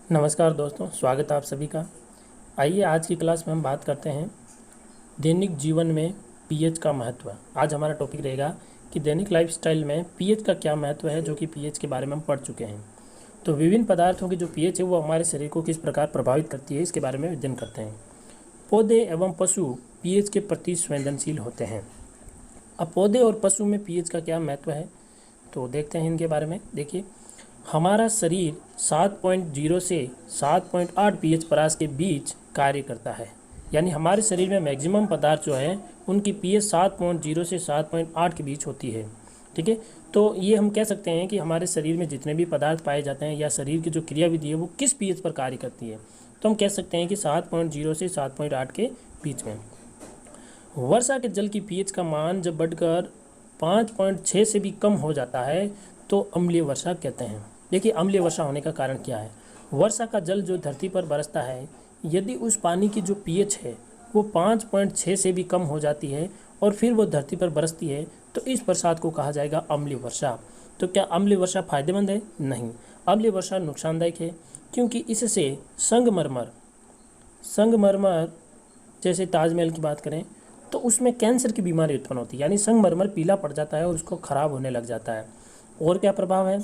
नमस्कार दोस्तों, स्वागत है आप सभी का। आइए आज की क्लास में हम बात करते हैं दैनिक जीवन में पीएच का महत्व। आज हमारा टॉपिक रहेगा कि दैनिक लाइफस्टाइल में पीएच का क्या महत्व है, जो कि पीएच के बारे में हम पढ़ चुके हैं। तो विभिन्न पदार्थों की जो पीएच है वो हमारे शरीर को किस प्रकार प्रभावित करती है, इसके बारे में अध्ययन करते हैं। पौधे एवं पशु पीएच के प्रति संवेदनशील होते हैं। अब पौधे और पशु में पीएच का क्या महत्व है, तो देखते हैं इनके बारे में। देखिए, हमारा शरीर 7.0 से 7.8 पीएच परास के बीच कार्य करता है। यानी हमारे शरीर में मैक्सिमम पदार्थ जो है उनकी पीएच 7.0 से 7.8 के बीच होती है। ठीक है, तो ये हम कह सकते हैं कि हमारे शरीर में जितने भी पदार्थ पाए जाते हैं या शरीर की जो क्रियाविधि है वो किस पीएच पर कार्य करती है, तो हम कह सकते हैं कि 7.0 से 7.8 के बीच में। वर्षा के जल की पीएच का मान जब बढ़कर 5.6 से भी कम हो जाता है तो अम्लीय वर्षा कहते हैं। देखिए, अम्लीय वर्षा होने का कारण क्या है। वर्षा का जल जो धरती पर बरसता है, यदि उस पानी की जो पीएच है वो 5.6 से भी कम हो जाती है और फिर वो धरती पर बरसती है, तो इस बरसात को कहा जाएगा अम्लीय वर्षा। तो क्या अम्लीय वर्षा फायदेमंद है? नहीं, अम्लीय वर्षा नुकसानदायक है, क्योंकि इससे संगमरमर जैसे ताजमहल की बात करें तो उसमें कैंसर की बीमारी उत्पन्न होती है। यानी संगमरमर पीला पड़ जाता है और उसको खराब होने लग जाता है। और क्या प्रभाव है?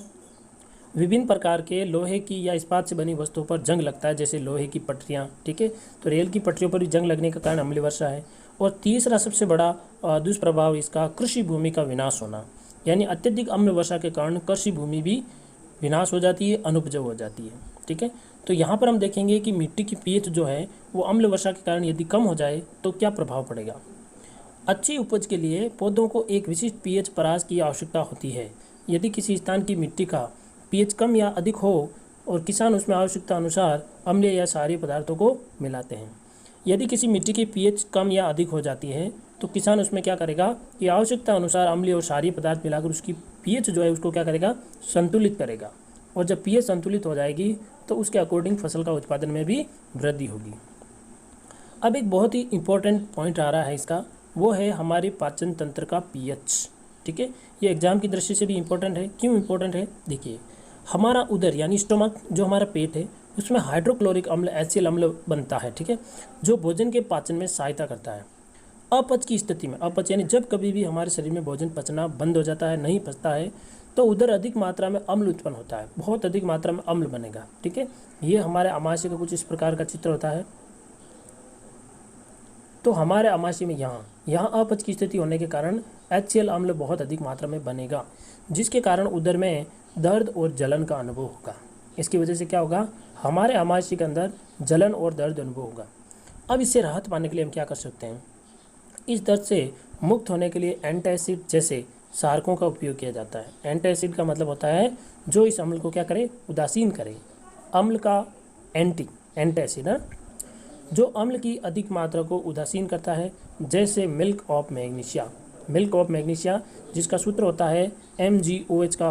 विभिन्न प्रकार के लोहे की या इस्पात से बनी वस्तुओं पर जंग लगता है, जैसे लोहे की पटरियाँ। ठीक है, तो रेल की पटरियों पर भी जंग लगने का कारण अम्लीय वर्षा है। और तीसरा सबसे बड़ा दुष्प्रभाव इसका कृषि भूमि का विनाश होना। यानी अत्यधिक अम्ल वर्षा के कारण कृषि भूमि भी विनाश हो जाती है, अनुपजाऊ हो जाती है। ठीक है, तो यहाँ पर हम देखेंगे कि मिट्टी की पीएच जो है वो अम्ल वर्षा के कारण यदि कम हो जाए तो क्या प्रभाव पड़ेगा। अच्छी उपज के लिए पौधों को एक विशिष्ट पीएच परास की आवश्यकता होती है। यदि किसी स्थान की मिट्टी का पीएच कम या अधिक हो और किसान उसमें आवश्यकता अनुसार अम्लीय या क्षारीय पदार्थों को मिलाते हैं। यदि किसी मिट्टी की पीएच कम या अधिक हो जाती है तो किसान उसमें क्या करेगा कि आवश्यकता अनुसार अम्लीय और क्षारीय पदार्थ मिलाकर उसकी पीएच जो है उसको क्या करेगा, संतुलित करेगा। और जब पीएच संतुलित हो जाएगी तो उसके अकॉर्डिंग फसल का उत्पादन में भी वृद्धि होगी। अब एक बहुत ही इंपॉर्टेंट पॉइंट आ रहा है इसका, वो है हमारे पाचन तंत्र का पीएच। ठीक है, ये एग्जाम की दृष्टि से भी इम्पोर्टेंट है। क्यों इम्पोर्टेंट है? देखिए, हमारा उदर यानी स्टोमक जो हमारा पेट है उसमें हाइड्रोक्लोरिक अम्ल HCl अम्ल बनता है। ठीक है, जो भोजन के पाचन में सहायता करता है। अपच की स्थिति में, अपच यानी जब कभी भी हमारे शरीर में भोजन पचना बंद हो जाता है, नहीं पचता है, तो उधर अधिक मात्रा में अम्ल उत्पन्न होता है, बहुत अधिक मात्रा में अम्ल बनेगा। ठीक है, ये हमारे आमाशय का कुछ इस प्रकार का चित्र होता है। तो हमारे आमाशय में यहाँ अपच की स्थिति होने के कारण HCl अम्ल बहुत अधिक मात्रा में बनेगा, जिसके कारण उदर में दर्द और जलन का अनुभव होगा। इसकी वजह से क्या होगा, हमारे आमाशय के अंदर जलन और दर्द अनुभव होगा। अब इससे राहत पाने के लिए हम क्या कर सकते हैं? इस दर्द से मुक्त होने के लिए एंटासिड जैसे क्षारकों का उपयोग किया जाता है। एंटासिड का मतलब होता है जो इस अम्ल को क्या करे, उदासीन करे। अम्ल का एंटासिड जो अम्ल की अधिक मात्रा को उदासीन करता है, जैसे मिल्क ऑफ मैग्नीशिया जिसका सूत्र होता है MgOH का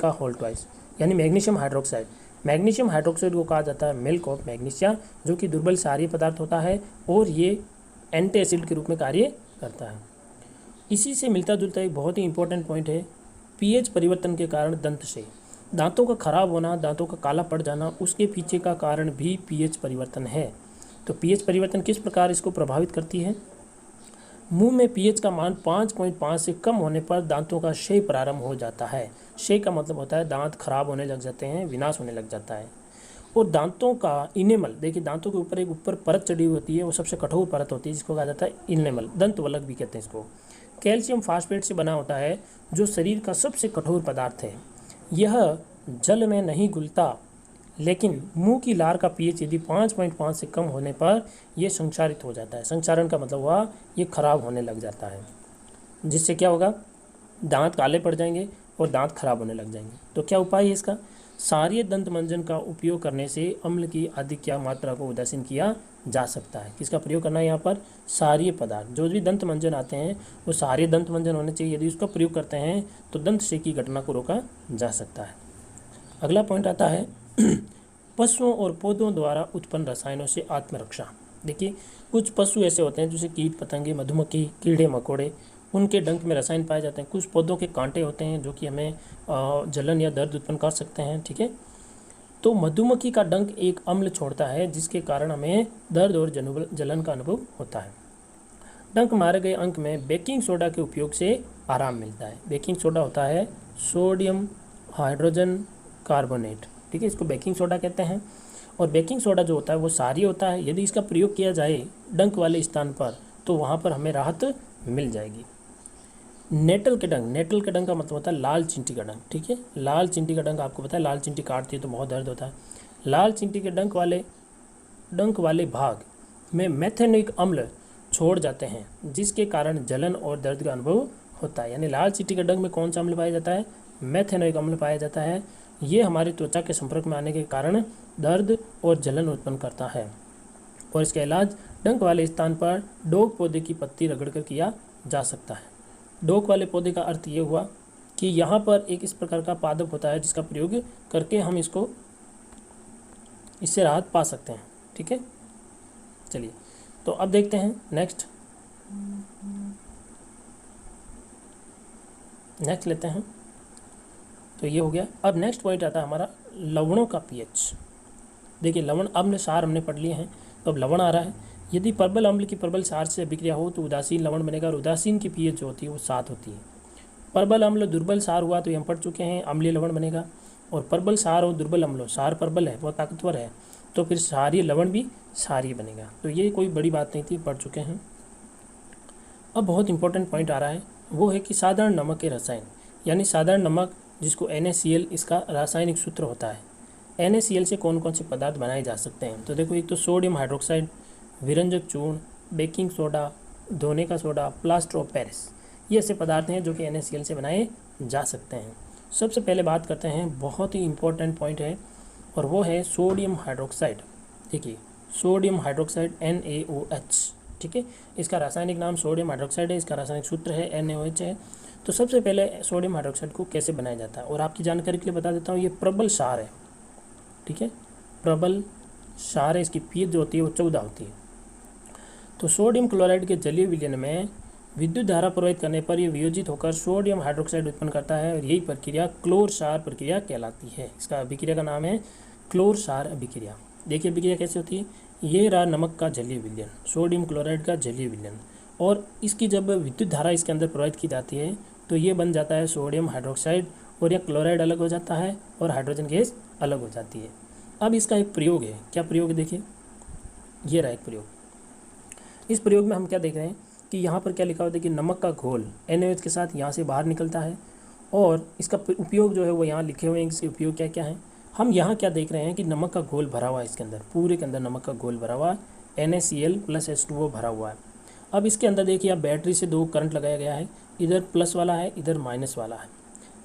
होल ट्वाइस, यानी मैग्नीशियम हाइड्रोक्साइड को कहा जाता है मिल्क ऑफ मैग्नीशिया, जो कि दुर्बल क्षारीय पदार्थ होता है और ये एंटासिड के रूप में कार्य करता है। इसी से मिलता जुलता एक बहुत ही इंपॉर्टेंट पॉइंट है, पीएच परिवर्तन के कारण दांतों का खराब होना, दांतों का काला पड़ जाना, उसके पीछे का कारण भी पीएच परिवर्तन है। तो पीएच परिवर्तन किस प्रकार इसको प्रभावित करती है? मुंह में पीएच का मान 5.5 से कम होने पर दांतों का क्षय प्रारंभ हो जाता है। क्षय का मतलब होता है दांत खराब होने लग जाते हैं, विनाश होने लग जाता है। और दांतों का इनेमल, देखिए दांतों के ऊपर एक परत चढ़ी हुई होती है, वो सबसे कठोर परत होती है, जिसको कहा जाता है इनेमल, दंतवलक भी कहते हैं इसको। कैल्शियम फास्फेट से बना होता है, जो शरीर का सबसे कठोर पदार्थ है। यह जल में नहीं घुलता, लेकिन मुंह की लार का पीएच यदि 5.5 से कम होने पर यह संक्षारित हो जाता है। संक्षारण का मतलब हुआ ये खराब होने लग जाता है, जिससे क्या होगा, दांत काले पड़ जाएंगे और दांत खराब होने लग जाएंगे। तो क्या उपाय है इसका? क्षारीय दंत मंजन का उपयोग करने से अम्ल की अधिक या मात्रा को उदासीन किया जा सकता है। किसका प्रयोग करना है यहाँ पर? क्षारीय पदार्थ। जो भी दंत मंजन आते हैं वो क्षारीय दंत मंजन होने चाहिए। यदि उसका प्रयोग करते हैं तो दंत क्षय की घटना को रोका जा सकता है। अगला पॉइंट आता है पशुओं और पौधों द्वारा उत्पन्न रसायनों से आत्मरक्षा। देखिए, कुछ पशु ऐसे होते हैं जैसे कीट पतंगे, मधुमक्खी, कीड़े मकोड़े, उनके डंक में रसायन पाए जाते हैं। कुछ पौधों के कांटे होते हैं जो कि हमें जलन या दर्द उत्पन्न कर सकते हैं, ठीक है। तो मधुमक्खी का डंक एक अम्ल छोड़ता है जिसके कारण हमें दर्द और जलन का अनुभव होता है। डंक मारे गए अंक में बेकिंग सोडा के उपयोग से आराम मिलता है। बेकिंग सोडा होता है सोडियम हाइड्रोजन कार्बोनेट, ठीक है, इसको बेकिंग सोडा कहते हैं। और बेकिंग सोडा जो होता है वो क्षारीय होता है। यदि इसका प्रयोग किया जाए डंक वाले स्थान पर तो वहाँ पर हमें राहत मिल जाएगी। नेटल के डंक का मतलब होता है लाल चींटी का डंक, ठीक है। लाल चींटी का डंक आपको पता है, लाल चींटी काटती है तो बहुत दर्द होता है। लाल चींटी के डंक वाले भाग में मेथेनोइक अम्ल छोड़ जाते हैं जिसके कारण जलन और दर्द का अनुभव होता है। यानी लाल चींटी के डंक में कौन सा अम्ल पाया जाता है? मेथेनोइक अम्ल पाया जाता है। ये हमारी त्वचा के संपर्क में आने के कारण दर्द और जलन उत्पन्न करता है। और इसका इलाज डंक वाले स्थान पर डोक पौधे की पत्ती रगड़कर किया जा सकता है। डोक वाले पौधे का अर्थ ये हुआ कि यहाँ पर एक इस प्रकार का पादप होता है जिसका प्रयोग करके हम इससे राहत पा सकते हैं, ठीक है। चलिए तो अब देखते हैं नेक्स्ट लेते हैं। तो ये हो गया। अब नेक्स्ट पॉइंट आता है हमारा लवणों का पीएच। देखिए लवण अम्ल क्षार हमने पढ़ लिए हैं, तो अब लवण आ रहा है। यदि प्रबल अम्ल की प्रबल क्षार से अभिक्रिया हो तो उदासीन लवण बनेगा और उदासीन की पीएच जो होती है वो 7 होती है। प्रबल अम्ल दुर्बल क्षार हुआ तो ये हम पढ़ चुके हैं, अम्लीय लवण बनेगा। और प्रबल क्षार और दुर्बल अम्ल, क्षार प्रबल है बहुत ताकतवर है तो फिर क्षारीय लवण भी क्षारीय बनेगा। तो ये कोई बड़ी बात नहीं थी, पढ़ चुके हैं। अब बहुत इंपॉर्टेंट पॉइंट आ रहा है, वो है कि साधारण नमक के रसायन, यानी साधारण नमक जिसको NaCl इसका रासायनिक सूत्र होता है। NaCl से कौन कौन से पदार्थ बनाए जा सकते हैं? तो देखो एक तो सोडियम हाइड्रोक्साइड, विरंजक चूर्ण, बेकिंग सोडा, धोने का सोडा, प्लास्टर ऑफ पेरिस, ये ऐसे पदार्थ हैं जो कि NaCl से बनाए जा सकते हैं। सबसे पहले बात करते हैं, बहुत ही इंपॉर्टेंट पॉइंट है और वो है सोडियम हाइड्रोक्साइड। देखिए सोडियम हाइड्रोक्साइड NaOH, ठीक है, इसका रासायनिक नाम सोडियम हाइड्रोक्साइड है, इसका रासायनिक सूत्र है NaOH है। तो सबसे पहले सोडियम हाइड्रोक्साइड को कैसे बनाया जाता है, और आपकी जानकारी के लिए बता देता हूँ, ये प्रबल क्षार है, ठीक है, प्रबल क्षार है। इसकी पीएच जो होती है वो 14 होती है। तो सोडियम क्लोराइड के जलीय विलयन में विद्युत धारा प्रवाहित करने पर यह वियोजित होकर सोडियम हाइड्रोक्साइड उत्पन्न करता है और यही प्रक्रिया क्लोर क्षार प्रक्रिया कहलाती है। इसका अभिक्रिया का नाम है क्लोर क्षार अभिक्रिया। देखिए अभिक्रिया कैसे होती है, ये रहा नमक का जलीय विलयन, सोडियम क्लोराइड का जलीय विलयन, और इसकी जब विद्युत धारा इसके अंदर प्रवाहित की जाती है तो ये बन जाता है सोडियम हाइड्रोक्साइड, और यह क्लोराइड अलग हो जाता है और हाइड्रोजन गैस अलग हो जाती है। अब इसका एक प्रयोग है, क्या प्रयोग है देखिए, ये रहा एक प्रयोग। इस प्रयोग में हम क्या देख रहे हैं कि यहाँ पर क्या लिखा होता है कि नमक का घोल NaOH के साथ यहाँ से बाहर निकलता है, और इसका उपयोग जो है वो यहाँ लिखे हुए हैं, इसके उपयोग क्या क्या है। हम यहाँ क्या देख रहे हैं कि नमक का घोल भरा हुआ है, इसके अंदर पूरे के अंदर नमक का घोल भरा हुआ है, NaCl + H2O भरा हुआ है। अब इसके अंदर देखिए आप बैटरी से 2 करंट लगाया गया है, इधर प्लस वाला है, इधर माइनस वाला है।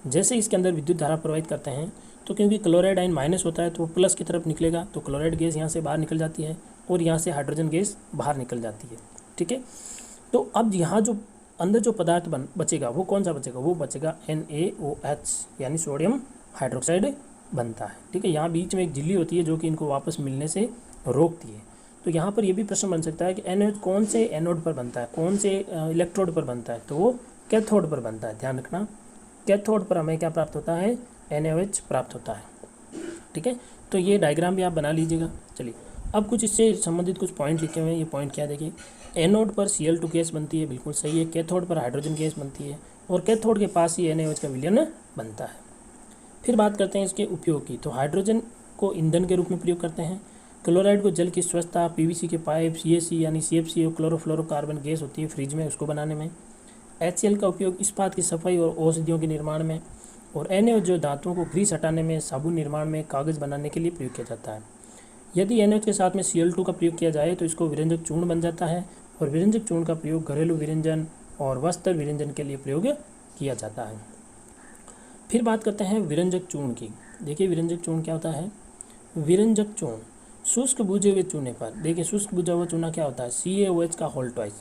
जैसे इसके अंदर विद्युत धारा प्रवाहित करते हैं तो क्योंकि क्लोराइड आयन माइनस होता है तो वो प्लस की तरफ निकलेगा, तो क्लोराइड गैस यहाँ से बाहर निकल जाती है और यहाँ से हाइड्रोजन गैस बाहर निकल जाती है, ठीक है। तो अब यहाँ जो अंदर जो पदार्थ बचेगा वो कौन सा बचेगा, वो बचेगा NaOH, यानी सोडियम हाइड्रोक्साइड बनता है, ठीक है। यहाँ बीच में एक झिल्ली होती है जो कि इनको वापस मिलने से रोकती है। तो यहाँ पर ये भी प्रश्न बन सकता है कि NaOH कौन से एनोड पर बनता है, कौन से इलेक्ट्रोड पर बनता है, तो वो कैथोड पर बनता है। ध्यान रखना, कैथोड पर हमें क्या प्राप्त होता है, NaOH प्राप्त होता है, ठीक है। तो ये डायग्राम भी आप बना लीजिएगा। चलिए अब कुछ इससे संबंधित कुछ पॉइंट लिखे हुए हैं। ये पॉइंट क्या देखिए, एनोड पर Cl2 गैस बनती है, बिल्कुल सही है। कैथोड पर हाइड्रोजन गैस बनती है और कैथोड के पास ही NaOH का विलयन बनता है। फिर बात करते हैं इसके उपयोग की। तो हाइड्रोजन को ईंधन के रूप में प्रयोग करते हैं, क्लोराइड को जल की स्वच्छता, PVC के पाइप, CAC यानी CFC और क्लोरोफ्लोरोकार्बन गैस होती है फ्रिज में, उसको बनाने में। HCl का उपयोग इस्पात की सफाई और औषधियों के निर्माण में, और NaOH जो धातुओं को ग्रीस हटाने में, साबुन निर्माण में, कागज़ बनाने के लिए प्रयोग किया जाता है। यदि NaOH के साथ में Cl2 का प्रयोग किया जाए तो इसको विरंजक चूर्ण बन जाता है, और विरंजक चूर्ण का प्रयोग घरेलू विरंजन और वस्त्र विरंजन के लिए प्रयोग किया जाता है। फिर बात करते हैं विरंजक चूर्ण की। देखिए विरंजक चूर्ण क्या होता है, विरंजक चूर्ण शुष्क बुझे हुए चूने पर, देखिए शुष्क बुझा हुआ चूना क्या होता है, CaOH का होल ट्वाइस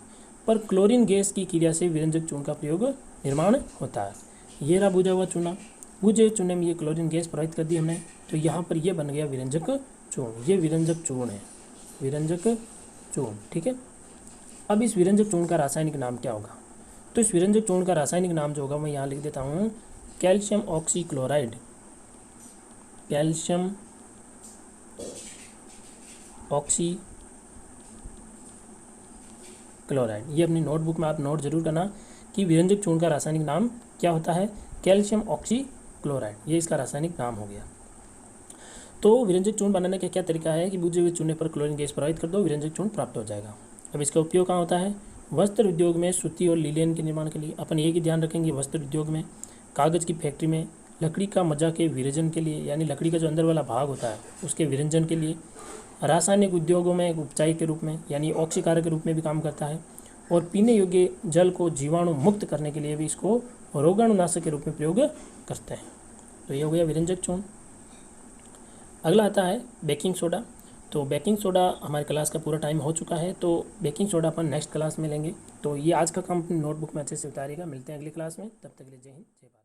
पर क्लोरीन गैस की क्रिया से विरंजक चूर्ण का प्रयोग निर्माण होता है। ये रहा बुझा हुआ चूना, बुझे हुए चूने में ये क्लोरीन गैस प्रवाहित कर दी हमने, तो यहाँ पर ये बन गया विरंजक चूर्ण। ये विरंजक चूर्ण है, विरंजक चूर्ण, ठीक है। अब इस विरंजक चूर्ण का रासायनिक नाम क्या होगा, तो इस विरंजक चूर्ण का रासायनिक नाम जो होगा मैं यहाँ लिख देता हूँ, calcium oxychloride. Calcium oxy chloride. ये अपनी नोटबुक में आप नोट जरूर करना कि विरंजक चूर्ण का रासायनिक नाम क्या होता है, कैल्शियम ऑक्सी क्लोराइड, ये इसका रासायनिक नाम हो गया। तो विरंजक चूर्ण बनाने का क्या तरीका है कि बुझे हुए चूने पर क्लोरीन गैस प्रवाहित कर दो, विरंजक चूर्ण प्राप्त हो जाएगा। अब इसका उपयोग कहाँ होता है, वस्त्र उद्योग में सूती और लीलेन के निर्माण के लिए। अपन ये कि ध्यान रखेंगे वस्त्र उद्योग में, कागज़ की फैक्ट्री में, लकड़ी का मज्जा के विरंजन के लिए, यानी लकड़ी का जो अंदर वाला भाग होता है उसके विरंजन के लिए, रासायनिक उद्योगों में उपचाय के रूप में यानी ऑक्सीकारक के रूप में भी काम करता है, और पीने योग्य जल को जीवाणु मुक्त करने के लिए भी इसको रोगाणुनाशक के रूप में प्रयोग करते हैं। तो ये हो गया विरंजक चूर्ण। अगला आता है बेकिंग सोडा। तो बेकिंग सोडा हमारे क्लास का पूरा टाइम हो चुका है, तो बेकिंग सोडा अपन नेक्स्ट क्लास में लेंगे। तो ये आज का काम अपनी नोटबुक में अच्छे से उतारिएगा। मिलते हैं अगली क्लास में, तब तक के लिए जय हिंद जय भारत।